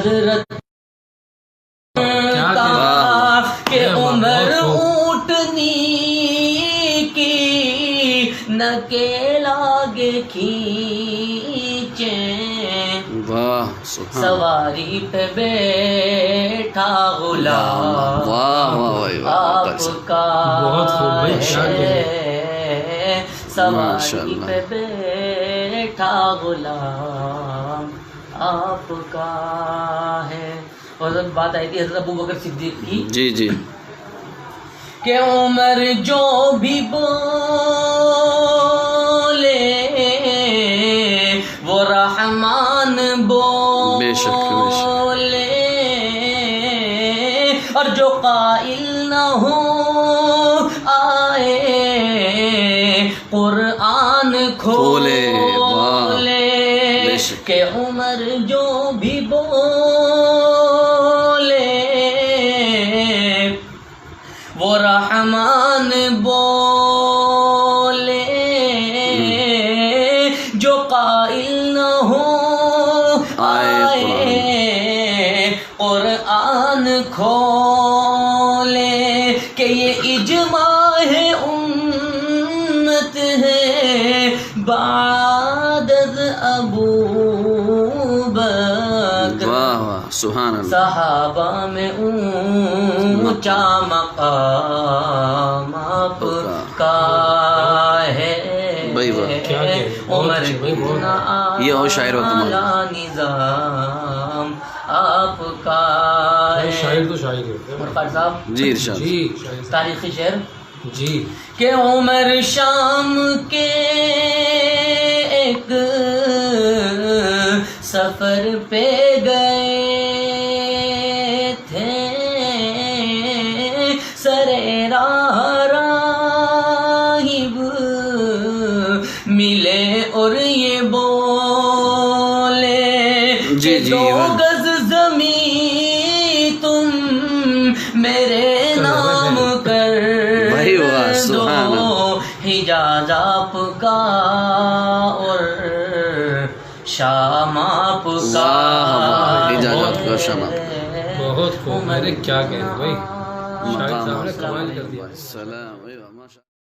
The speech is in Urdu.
حضرت کہ عمر اونٹنی کی نہ کے لاگے کھینچیں، واہ سواری پہ بیٹھا غلام آپ کا ہے، سواری پہ بیٹھا غلام آپ کا ہے۔ اور بات آئی تھی حضرت ابوبکر صدیق کی، جی جی، کہ عمر جو بھی بولے وہ رحمان بے شک بولے، اور جو قائل نہ ہو آئے قرآن کھولے، کہ عمر جو بھی بولے وہ رحمان بولے، جو قائل نہ ہو آئے قرآن کھولے، کہ یہ اجماع ہے امت ہے بعد ابو بکر، سبحان اللہ، صحابہ میں اونچا مقام آپ کا ہے، عمر اتنا اعلیٰ نظام آپ کا ہے۔ شاعر تو شاعر ہے مرقات صاحب جی ارشاد، تاریخی شعر، جی، کہ عمر شام کے ایک سفر پہ گئے تھے، سرے راہ راہب ملے اور یہ بولے، کہ دو گز زمین تم میرے نام کر دو، حجاز آپ کا اور شام آپ کا، بہت خوب، میں نے کیا کہنا بھائی، شاہد صاحب نے کمال کر دیا۔ سلام